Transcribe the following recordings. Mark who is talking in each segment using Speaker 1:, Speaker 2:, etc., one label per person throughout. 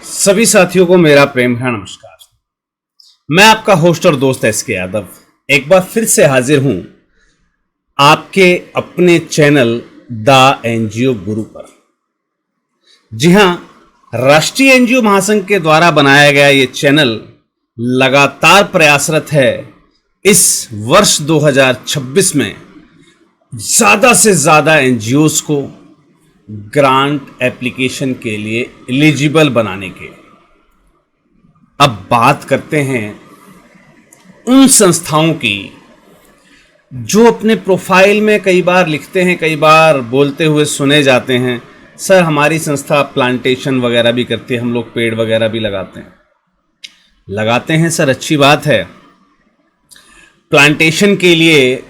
Speaker 1: सभी साथियों को मेरा प्रेम भरा नमस्कार। मैं आपका होस्ट और दोस्त एसके यादव एक बार फिर से हाजिर हूं आपके अपने चैनल द एनजीओ गुरु पर। जी हां, राष्ट्रीय एनजीओ महासंघ के द्वारा बनाया गया ये चैनल लगातार प्रयासरत है इस वर्ष 2026 में ज्यादा से ज्यादा एनजीओज को ग्रांट एप्लीकेशन के लिए एलिजिबल बनाने के। अब बात करते हैं उन संस्थाओं की जो अपने प्रोफाइल में कई बार लिखते हैं, कई बार बोलते हुए सुने जाते हैं, सर हमारी संस्था प्लांटेशन वगैरह भी करती है, हम लोग पेड़ वगैरह भी लगाते हैं सर, अच्छी बात है। प्लांटेशन के लिए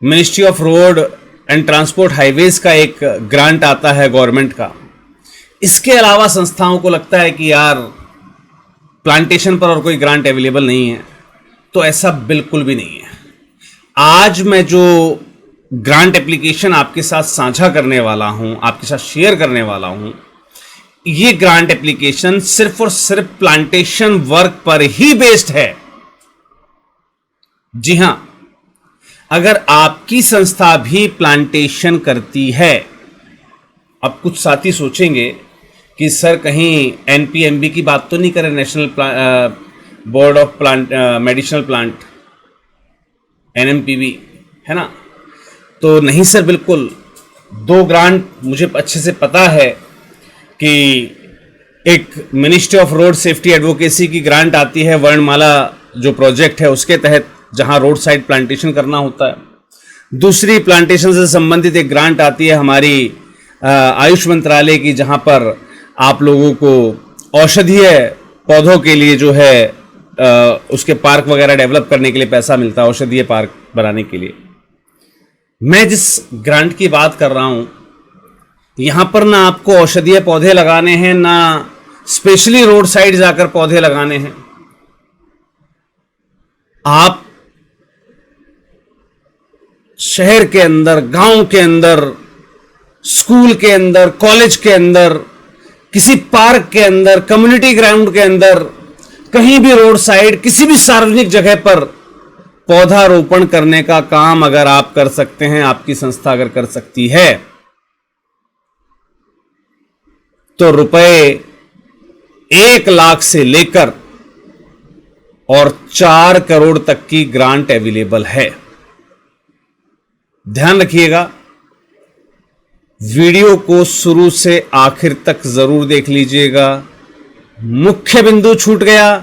Speaker 1: ministry of road and transport highways का एक ग्रांट आता है गवर्नमेंट का। इसके अलावा संस्थाओं को लगता है कि यार प्लांटेशन पर और कोई ग्रांट अवेलेबल नहीं है, तो ऐसा बिल्कुल भी नहीं है। आज मैं जो ग्रांट एप्लीकेशन आपके साथ साझा करने वाला हूं, आपके साथ शेयर करने वाला हूं, ये ग्रांट एप्लीकेशन सिर्फ और सिर्फ प्लांटेशन वर्क पर ही बेस्ड है। जी हां, अगर आपकी संस्था भी प्लांटेशन करती है, अब कुछ साथी सोचेंगे कि सर कहीं एनपीएमबी की बात तो नहीं करें, national board of plant medicinal plant, NMPV है ना? तो नहीं सर, बिल्कुल। दो ग्रांट मुझे अच्छे से पता है कि एक ministry of road safety advocacy की ग्रांट आती है, वर्णमाला जो प्रोजेक्ट है उसके तहत, जहां रोड साइड प्लांटेशन करना होता है। दूसरी प्लांटेशन से संबंधित एक ग्रांट आती है हमारी आयुष मंत्रालय की, जहां पर आप लोगों को औषधीय पौधों के लिए जो है उसके पार्क वगैरह डेवलप करने के लिए पैसा मिलता है, औषधीय पार्क बनाने के लिए। मैं जिस ग्रांट की बात कर रहा हूं, यहां पर ना आपको औषधीय पौधे लगाने हैं, ना स्पेशली रोड साइड जाकर पौधे लगाने हैं। आप शहर के अंदर, गांव के अंदर, स्कूल के अंदर, कॉलेज के अंदर, किसी पार्क के अंदर, कम्युनिटी ग्राउंड के अंदर, कहीं भी रोड साइड, किसी भी सार्वजनिक जगह पर पौधारोपण करने का काम अगर आप कर सकते हैं, आपकी संस्था अगर कर सकती है, तो रुपए 1 लाख से लेकर और 4 करोड़ तक की ग्रांट अवेलेबल है। ध्यान रखिएगा, वीडियो को शुरू से आखिर तक जरूर देख लीजिएगा। मुख्य बिंदु छूट गया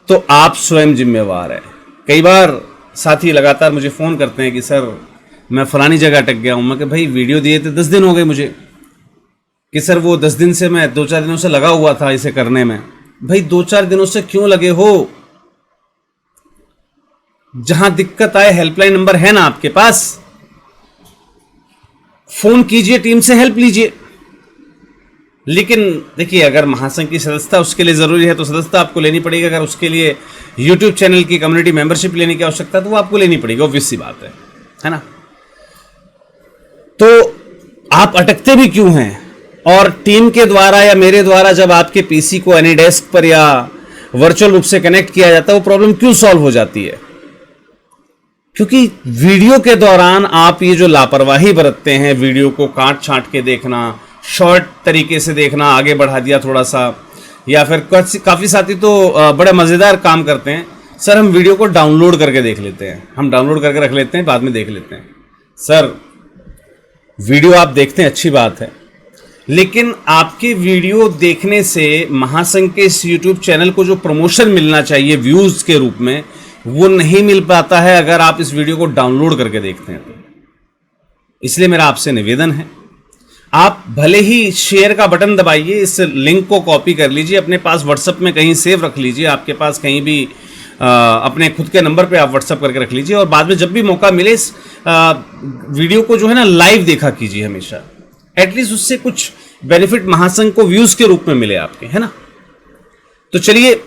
Speaker 1: तो आप स्वयं जिम्मेवार है। कई बार साथी लगातार मुझे फोन करते हैं कि सर मैं फलानी जगह अटक गया हूं। मैं कि भाई वीडियो दिए थे 10 दिन हो गए मुझे, कि सर वो 10 दिन से मैं 2-4 दिनों से लगा हुआ था इसे करने में। भाई 2-4 दिनों से क्यों लगे हो? जहां दिक्कत आए हेल्पलाइन नंबर है ना आपके पास, फोन कीजिए, टीम से हेल्प लीजिए। लेकिन देखिए, अगर महासंघ की सदस्यता उसके लिए जरूरी है तो सदस्यता आपको लेनी पड़ेगी। अगर उसके लिए यूट्यूब चैनल की कम्युनिटी मेंबरशिप लेने की आवश्यकता है तो वो आपको लेनी पड़ेगी, ऑब्वियस सी बात है ना? तो आप अटकते भी क्यों हैं? और टीम के द्वारा या मेरे द्वारा जब आपके पीसी को एनीडेस्क पर या वर्चुअल रूप से कनेक्ट किया जाता है, वो प्रॉब्लम क्यों सॉल्व हो जाती है? क्योंकि वीडियो के दौरान आप ये जो लापरवाही बरतते हैं, वीडियो को काट छांट के देखना, शॉर्ट तरीके से देखना, आगे बढ़ा दिया थोड़ा सा, या फिर काफ़ी साथी तो बड़ा मज़ेदार काम करते हैं, सर हम वीडियो को डाउनलोड करके देख लेते हैं, हम डाउनलोड करके रख लेते हैं, बाद में देख लेते हैं। सर वीडियो आप देखते हैं, अच्छी बात है, लेकिन आपके वीडियो देखने से महासंघ के इस यूट्यूब चैनल को जो प्रमोशन मिलना चाहिए व्यूज़ के रूप में, वो नहीं मिल पाता है अगर आप इस वीडियो को डाउनलोड करके देखते हैं तो। इसलिए मेरा आपसे निवेदन है, आप भले ही शेयर का बटन दबाइए, इस लिंक को कॉपी कर लीजिए, अपने पास व्हाट्सएप में कहीं सेव रख लीजिए, आपके पास कहीं भी अपने खुद के नंबर पे आप व्हाट्सएप करके रख लीजिए, और बाद में जब भी मौका मिले इस वीडियो को जो है ना लाइव देखा कीजिए हमेशा। एटलीस्ट उससे कुछ बेनिफिट महासंघ को व्यूज के रूप में मिले आपके, है ना? तो चलिए,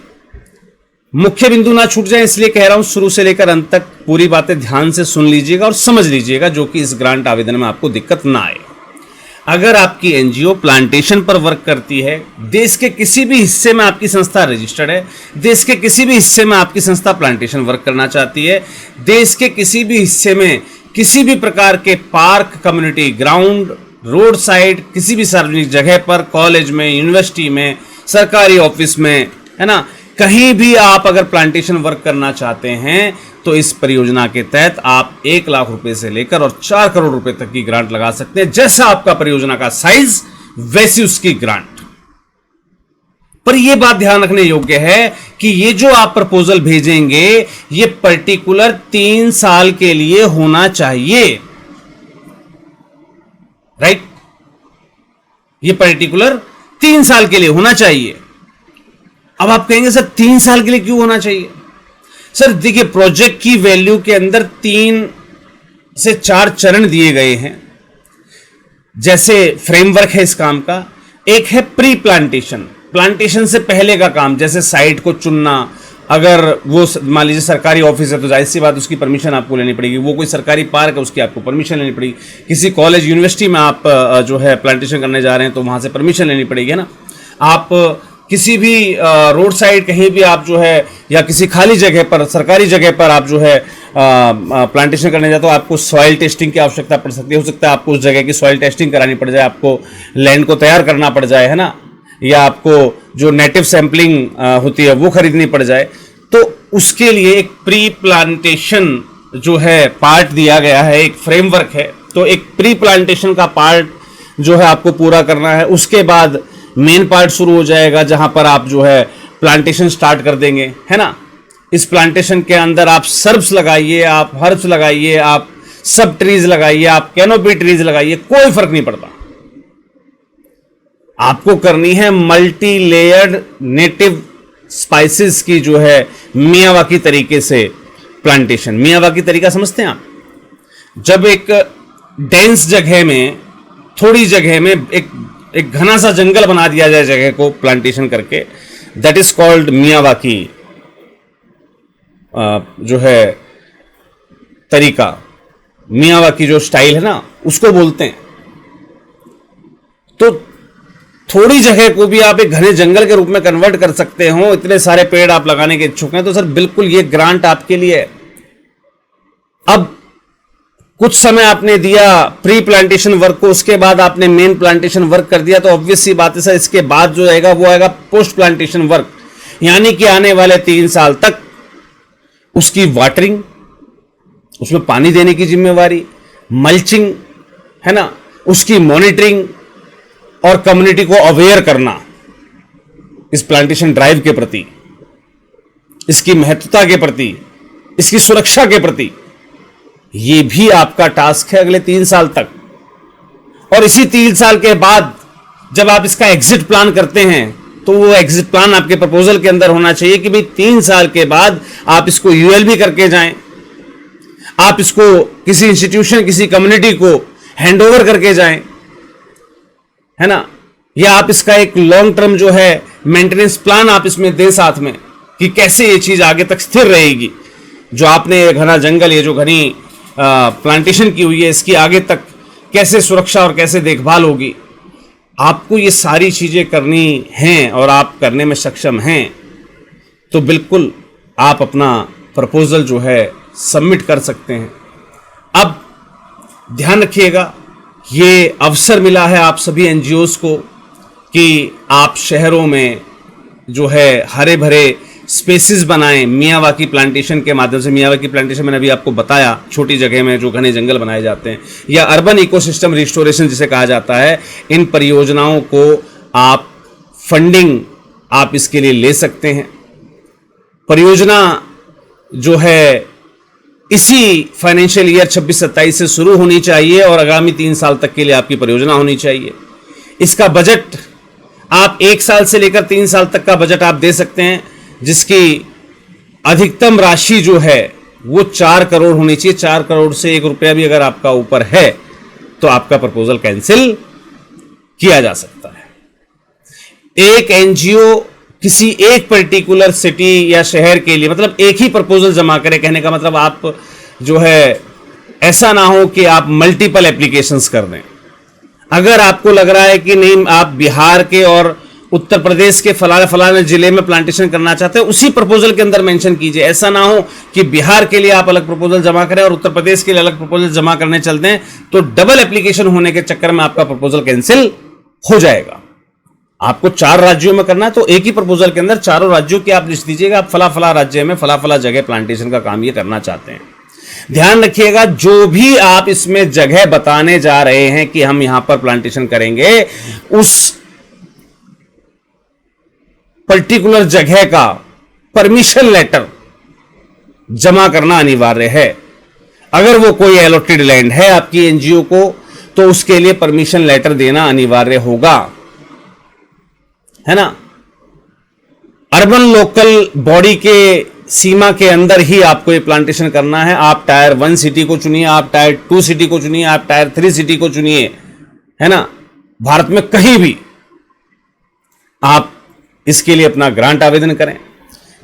Speaker 1: मुख्य बिंदु ना छूट जाए इसलिए कह रहा हूं, शुरू से लेकर अंत तक पूरी बातें ध्यान से सुन लीजिएगा और समझ लीजिएगा, जो कि इस ग्रांट आवेदन में आपको दिक्कत ना आए। अगर आपकी एनजीओ प्लांटेशन पर वर्क करती है, देश के किसी भी हिस्से में आपकी संस्था रजिस्टर्ड है, देश के किसी भी हिस्से में आपकी संस्था प्लांटेशन वर्क करना चाहती है, देश के किसी भी हिस्से में किसी भी प्रकार के park, community ground, road side, किसी भी सार्वजनिक जगह पर, कॉलेज में, यूनिवर्सिटी में, सरकारी ऑफिस में, है ना, कहीं भी आप अगर प्लांटेशन वर्क करना चाहते हैं तो इस परियोजना के तहत आप 1 लाख रुपए से लेकर और 4 करोड़ रुपए तक की ग्रांट लगा सकते हैं। जैसा आपका परियोजना का साइज वैसी उसकी ग्रांट। पर यह बात ध्यान रखने योग्य है कि ये जो आप प्रपोजल भेजेंगे ये पर्टिकुलर 3 साल के लिए होना चाहिए, राइट? ये पर्टिकुलर 3 साल के लिए होना चाहिए। अब आप कहेंगे सर 3 साल के लिए क्यों होना चाहिए? सर देखिए, प्रोजेक्ट की वैल्यू के अंदर 3 से 4 चरण दिए गए हैं। जैसे फ्रेमवर्क है इस काम का, एक है प्री प्लांटेशन, प्लांटेशन से पहले का काम, जैसे साइट को चुनना। अगर वो मान लीजिए सरकारी ऑफिस है तो जाहिर सी बात उसकी परमिशन आपको लेनी पड़ेगी। वो कोई सरकारी पार्क है उसकी आपको परमिशन लेनी पड़ेगी। किसी कॉलेज यूनिवर्सिटी में आप जो है प्लांटेशन करने जा रहे हैं तो वहां से परमिशन लेनी पड़ेगी, है ना। आप किसी भी रोड साइड कहीं भी आप जो है या किसी खाली जगह पर, सरकारी जगह पर आप जो है प्लांटेशन करने जाते हो, आपको सॉइल टेस्टिंग की आवश्यकता पड़ सकती है। हो सकता है आपको उस जगह की सॉइल टेस्टिंग करानी पड़ जाए, आपको लैंड को तैयार करना पड़ जाए, है ना, या आपको जो नेटिव सैंपलिंग होती है वो खरीदनी पड़ जाए। तो उसके लिए एक प्री प्लांटेशन जो है पार्ट दिया गया है, एक फ्रेमवर्क है। तो एक प्री प्लांटेशन का पार्ट जो है आपको पूरा करना है। उसके बाद मेन पार्ट शुरू हो जाएगा जहां पर आप जो है प्लांटेशन स्टार्ट कर देंगे, है ना। इस प्लांटेशन के अंदर आप सर्ब्स लगाइए, आप हर्ब्स लगाइए, आप सब ट्रीज लगाइए, आप कैनोपी ट्रीज लगाइए, कोई फर्क नहीं पड़ता। आपको करनी है मल्टी लेयर्ड नेटिव स्पाइसेस की जो है मियावाकी तरीके से प्लांटेशन। मियावाकी तरीका समझते हैं आप? जब एक डेंस जगह में, थोड़ी जगह में एक घना सा जंगल बना दिया जाए जगह को प्लांटेशन करके, दैट इज कॉल्ड मियावाकी जो है तरीका, मियावाकी जो स्टाइल है ना, उसको बोलते हैं। तो थोड़ी जगह को भी आप एक घने जंगल के रूप में कन्वर्ट कर सकते हो। इतने सारे पेड़ आप लगाने के इच्छुक हैं तो सर बिल्कुल ये ग्रांट आपके लिए है। अब कुछ समय आपने दिया प्री प्लांटेशन वर्क को, उसके बाद आपने मेन प्लांटेशन वर्क कर दिया, तो ऑब्वियस सी बात है सर इसके बाद जो आएगा वो आएगा पोस्ट प्लांटेशन वर्क। यानी कि आने वाले 3 साल तक उसकी वाटरिंग, उसमें पानी देने की जिम्मेवारी, मल्चिंग, है ना, उसकी मॉनिटरिंग और कम्युनिटी को अवेयर करना इस प्लांटेशन ड्राइव के प्रति, इसकी महत्वता के प्रति, इसकी सुरक्षा के प्रति, ये भी आपका टास्क है अगले 3 साल तक। और इसी 3 साल के बाद जब आप इसका एग्जिट प्लान करते हैं तो वो एग्जिट प्लान आपके प्रपोजल के अंदर होना चाहिए कि भाई 3 साल के बाद आप इसको यूएलबी करके जाएं, आप इसको किसी इंस्टीट्यूशन, किसी कम्युनिटी को हैंडओवर करके जाएं, है ना, या आप इसका एक लॉन्ग टर्म जो है मेंटेनेंस प्लान आप इसमें दें साथ में कि कैसे ये चीज आगे तक स्थिर रहेगी। जो आपने घना जंगल, ये जो घनी प्लांटेशन की हुई है, इसकी आगे तक कैसे सुरक्षा और कैसे देखभाल होगी। आपको ये सारी चीजें करनी हैं और आप करने में सक्षम हैं तो बिल्कुल आप अपना प्रपोजल जो है सबमिट कर सकते हैं। अब ध्यान रखिएगा, ये अवसर मिला है आप सभी एनजीओज को कि आप शहरों में जो है हरे भरे स्पेसिस बनाएं मियावाकी प्लांटेशन के माध्यम से। मियावाकी प्लांटेशन मैंने अभी आपको बताया, छोटी जगह में जो घने जंगल बनाए जाते हैं, या अर्बन इकोसिस्टम रिस्टोरेशन जिसे कहा जाता है। इन परियोजनाओं को आप फंडिंग आप इसके लिए ले सकते हैं। परियोजना जो है इसी फाइनेंशियल ईयर 26-27 से शुरू होनी चाहिए और आगामी 3 साल तक के लिए आपकी परियोजना होनी चाहिए। इसका बजट आप 1 साल से लेकर 3 साल तक का बजट आप दे सकते हैं, जिसकी अधिकतम राशि जो है वो 4 करोड़ होनी चाहिए। 4 करोड़ से 1 रुपया भी अगर आपका ऊपर है तो आपका प्रपोजल कैंसिल किया जा सकता है। एक एनजीओ किसी एक पर्टिकुलर सिटी या शहर के लिए मतलब एक ही प्रपोजल जमा करे, कहने का मतलब आप जो है ऐसा ना हो कि आप मल्टीपल एप्लीकेशंस कर दें। अगर आपको लग रहा है कि नहीं आप बिहार के और उत्तर प्रदेश के फलाने फलाने जिले में प्लांटेशन करना चाहते हैं, उसी प्रपोजल के अंदर मेंशन कीजिए। ऐसा ना हो कि बिहार के लिए आप अलग प्रपोजल जमा करें और उत्तर प्रदेश के लिए अलग प्रपोजल जमा करने चलते हैं, तो डबल एप्लीकेशन होने के चक्कर में आपका प्रपोजल कैंसिल हो जाएगा। आपको 4 राज्यों में करना है तो एक ही प्रपोजल के अंदर चारों राज्यों की आप लिस्ट दीजिएगा, आप फला फला राज्य में फला फला जगह प्लांटेशन का काम ये करना चाहते हैं। ध्यान रखिएगा, जो भी आप इसमें जगह बताने जा रहे हैं कि हम यहां पर प्लांटेशन करेंगे, उस पर्टिकुलर जगह का परमिशन लेटर जमा करना अनिवार्य है। अगर वो कोई एलोटेड लैंड है आपकी एनजीओ को, तो उसके लिए परमिशन लेटर देना अनिवार्य होगा, है ना। अर्बन लोकल बॉडी के सीमा के अंदर ही आपको ये प्लांटेशन करना है। आप टायर 1 सिटी को चुनिए, आप टायर 2 सिटी को चुनिए, आप टायर 3 सिटी को चुनिए, है ना। भारत में कहीं भी आप इसके लिए अपना ग्रांट आवेदन करें।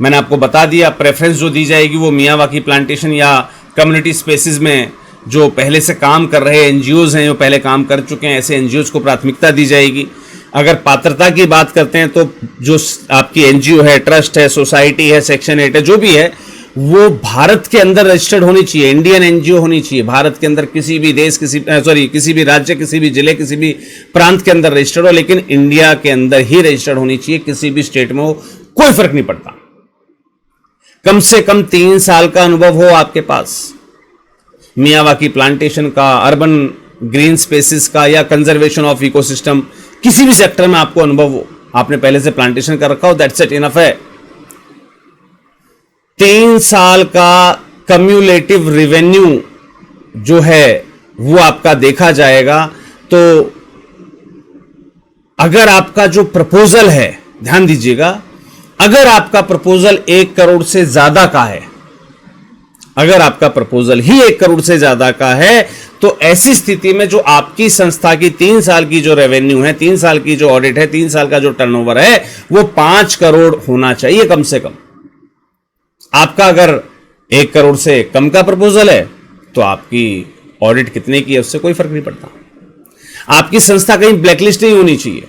Speaker 1: मैंने आपको बता दिया, प्रेफरेंस जो दी जाएगी वो मियावाकी प्लांटेशन या कम्युनिटी स्पेसिस में जो पहले से काम कर रहे एनजीओज हैं, जो पहले काम कर चुके हैं, ऐसे एनजीओज को प्राथमिकता दी जाएगी। अगर पात्रता की बात करते हैं तो जो आपकी एनजीओ है, ट्रस्ट है, सोसाइटी है, सेक्शन 8 है, जो भी है, वो भारत के अंदर रजिस्टर्ड होनी चाहिए, इंडियन एनजीओ होनी चाहिए। भारत के अंदर किसी भी देश, किसी भी राज्य, किसी भी जिले, किसी भी प्रांत के अंदर रजिस्टर्ड हो, लेकिन इंडिया के अंदर ही रजिस्टर्ड होनी चाहिए। किसी भी स्टेट में हो, कोई फर्क नहीं पड़ता। कम से कम 3 साल का अनुभव हो आपके पास मियावाकी प्लांटेशन का, अर्बन ग्रीन स्पेसिस का, या कंजर्वेशन ऑफ इकोसिस्टम, किसी भी सेक्टर में आपको अनुभव हो, आपने पहले से प्लांटेशन कर रखा हो, दैट्स इट, इनफ है। 3 साल का कम्युलेटिव रेवेन्यू जो है वो आपका देखा जाएगा। तो अगर आपका जो प्रपोजल है, ध्यान दीजिएगा, अगर आपका प्रपोजल 1 करोड़ से ज्यादा का है, अगर आपका प्रपोजल ही 1 करोड़ से ज्यादा का है, तो ऐसी स्थिति में जो आपकी संस्था की 3 साल की जो रेवेन्यू है, 3 साल की जो ऑडिट है, 3 साल का जो टर्नओवर है, वो 5 करोड़ होना चाहिए कम से कम। आपका अगर 1 करोड़ से कम का प्रपोजल है तो आपकी ऑडिट कितने की है उससे कोई फर्क नहीं पड़ता। आपकी संस्था कहीं ब्लैकलिस्ट नहीं होनी चाहिए।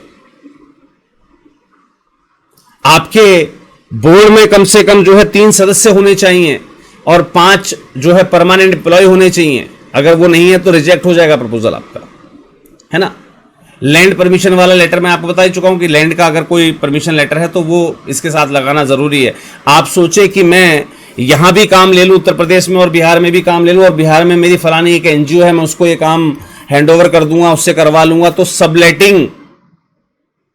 Speaker 1: आपके बोर्ड में कम से कम जो है 3 सदस्य होने चाहिए और 5 जो है परमानेंट एम्प्लॉय होने चाहिए। अगर वो नहीं है तो रिजेक्ट हो जाएगा प्रपोजल आपका, है ना। लैंड परमिशन वाला लेटर मैं आपको बता ही चुका हूं कि लैंड का अगर कोई परमिशन लेटर है तो वो इसके साथ लगाना जरूरी है। आप सोचे कि मैं यहां भी काम ले लूं, उत्तर प्रदेश में और बिहार में भी काम ले लूं, और बिहार में मेरी फलानी एक एनजीओ है, मैं उसको ये काम हैंड ओवर कर दूंगा, उससे करवा लूंगा, तो सबलेटिंग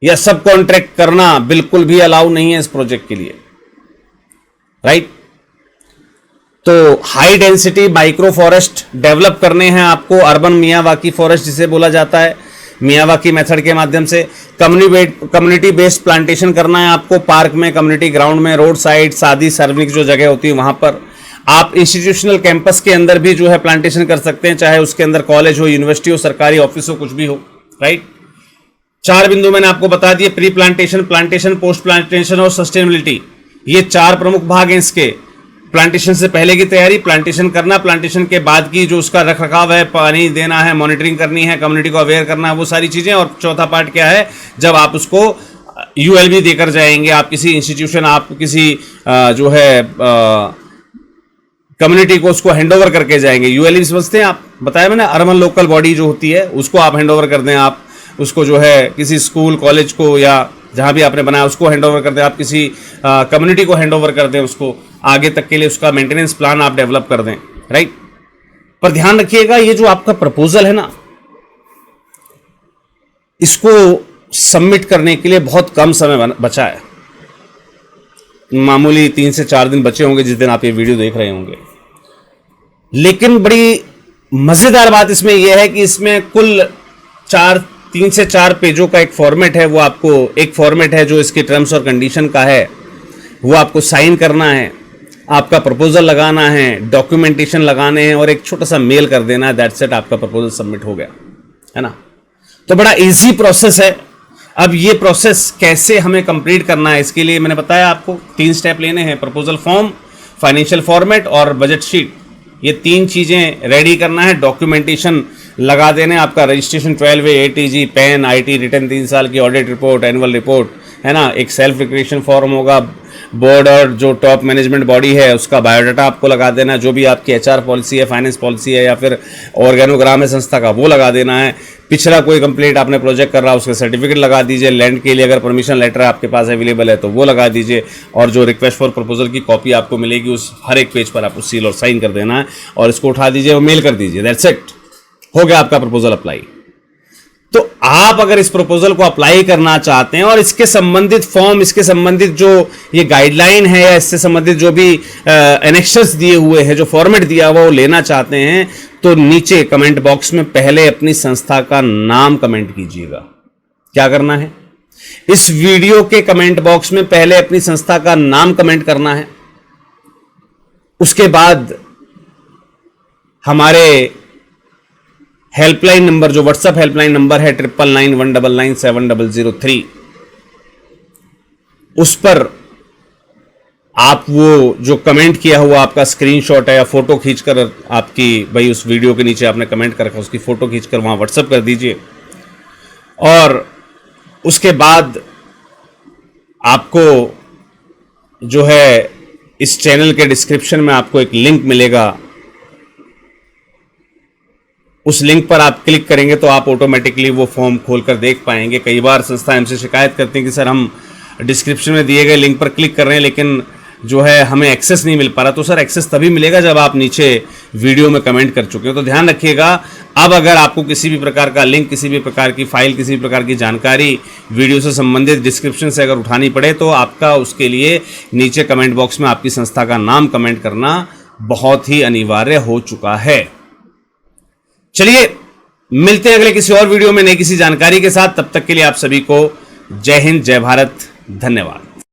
Speaker 1: या सब कॉन्ट्रैक्ट करना बिल्कुल भी अलाउ नहीं है इस प्रोजेक्ट के लिए, राइट। तो high density micro forest develop करने हैं आपको, अर्बन मियावाकी फॉरेस्ट जिसे बोला जाता है, मियावाकी मेथड के माध्यम से कम्युनिटी बेस्ड प्लांटेशन करना है आपको। पार्क में, कम्युनिटी ग्राउंड में, रोड साइड, शादी सार्वजनिक जो जगह होती है वहां पर। आप इंस्टीट्यूशनल कैंपस के अंदर भी जो है प्लांटेशन कर सकते हैं, चाहे उसके अंदर कॉलेज हो, यूनिवर्सिटी हो, सरकारी ऑफिस हो, कुछ भी हो, राइट। 4 बिंदु मैंने आपको बता दिए, pre plantation, plantation, post plantation और सस्टेनेबिलिटी। ये 4 प्रमुख भाग हैं इसके। प्लांटेशन से पहले की तैयारी, प्लांटेशन करना, प्लांटेशन के बाद की जो उसका रख रखाव है, पानी देना है, मॉनिटरिंग करनी है, कम्युनिटी को अवेयर करना है, वो सारी चीजें। और चौथा पार्ट क्या है, जब आप उसको यूएलबी देकर जाएंगे, आप किसी इंस्टीट्यूशन, आप किसी जो है कम्युनिटी को उसको हैंडओवर करके जाएंगे। यूएलबी समझते हैं आप, बताया मैंने, अर्बन लोकल बॉडी जो होती है उसको आप हैंडओवर कर दें। आप उसको जो है किसी स्कूल, कॉलेज को, या जहां भी आपने बनाया उसको हैंडओवर कर दें। आप किसी कम्युनिटी को हैंडओवर कर दें, उसको आगे तक के लिए उसका मेंटेनेंस प्लान आप डेवलप कर दें, राइट। पर ध्यान रखिएगा, ये जो आपका प्रपोजल है ना, इसको सबमिट करने के लिए बहुत कम समय बचा है। मामूली 3 से 4 दिन बचे होंगे जिस दिन आप ये वीडियो देख रहे होंगे। लेकिन बड़ी मजेदार बात इसमें यह है कि इसमें कुल 3 से 4 पेजों का एक फॉर्मेट है। वो आपको एक फॉर्मेट है जो इसके टर्म्स और कंडीशन का है, वो आपको साइन करना है, आपका प्रपोजल लगाना है, डॉक्यूमेंटेशन लगाने हैं और एक छोटा सा मेल कर देना है, दैट्स इट, आपका प्रपोजल सबमिट हो गया, है ना। तो बड़ा इजी प्रोसेस है। अब ये प्रोसेस कैसे हमें कंप्लीट करना है, इसके लिए मैंने बताया आपको 3 स्टेप लेने हैं। प्रपोजल फॉर्म, फाइनेंशियल फॉर्मेट और बजट शीट, ये 3 चीजें रेडी करना है। डॉक्यूमेंटेशन लगा देने आपका registration 12A ATG pan IT return 3 साल की ऑडिट रिपोर्ट एनुअल रिपोर्ट है ना, एक सेल्फ डिक्लेरेशन फॉर्म होगा, बोर्ड और जो टॉप मैनेजमेंट बॉडी है उसका बायोडाटा आपको लगा देना है, जो भी आपकी HR पॉलिसी है, फाइनेंस पॉलिसी है या फिर ऑर्गेनोग्राम है संस्था का वो लगा देना है। पिछला कोई कंप्लीट आपने प्रोजेक्ट कर रहा है उसका सर्टिफिकेट लगा दीजिए, लैंड के लिए अगर परमिशन लेटर आपके पास अवेलेबल है तो वो लगा दीजिए, और जो रिक्वेस्ट फॉर प्रपोजल की कॉपी आपको मिलेगी उस हर एक पेज पर आपको सील और साइन कर देना है और इसको उठा दीजिए और मेल कर दीजिए। दैट्स इट, हो गया आपका प्रपोजल अप्लाई। तो आप अगर इस प्रपोजल को अप्लाई करना चाहते हैं और इसके संबंधित फॉर्म, इसके संबंधित जो ये गाइडलाइन है या इससे संबंधित जो भी एनेक्शंस दिए हुए हैं, जो फॉर्मेट दिया हुआ वो लेना चाहते हैं, तो नीचे कमेंट बॉक्स में पहले अपनी संस्था का नाम कमेंट कीजिएगा। क्या करना है, इस वीडियो के कमेंट बॉक्स में पहले अपनी संस्था का नाम कमेंट करना है। उसके बाद हमारे हेल्पलाइन नंबर, जो व्हाट्सएप हेल्पलाइन नंबर है 9991997003, उस पर आप वो जो कमेंट किया हुआ आपका स्क्रीनशॉट है या फोटो खींचकर, आपकी भाई उस वीडियो के नीचे आपने कमेंट कर रखा उसकी फोटो खींचकर वहां व्हाट्सएप कर दीजिए। और उसके बाद आपको जो है इस चैनल के डिस्क्रिप्शन में आपको एक लिंक मिलेगा, उस लिंक पर आप क्लिक करेंगे तो आप ऑटोमेटिकली वो फॉर्म खोलकर देख पाएंगे। कई बार संस्था हमसे शिकायत करती है कि सर हम डिस्क्रिप्शन में दिए गए लिंक पर क्लिक कर रहे हैं लेकिन जो है हमें एक्सेस नहीं मिल पा रहा। तो सर एक्सेस तभी मिलेगा जब आप नीचे वीडियो में कमेंट कर चुके हो। तो ध्यान रखिएगा, अब अगर आपको किसी भी प्रकार का लिंक, किसी भी प्रकार की फाइल, किसी भी प्रकार की जानकारी वीडियो से संबंधित डिस्क्रिप्शन से अगर उठानी पड़े तो आपका उसके लिए नीचे कमेंट बॉक्स में आपकी संस्था का नाम कमेंट करना बहुत ही अनिवार्य हो चुका है। चलिए मिलते हैं अगले किसी और वीडियो में नई किसी जानकारी के साथ। तब तक के लिए आप सभी को जय हिंद, जय भारत, धन्यवाद।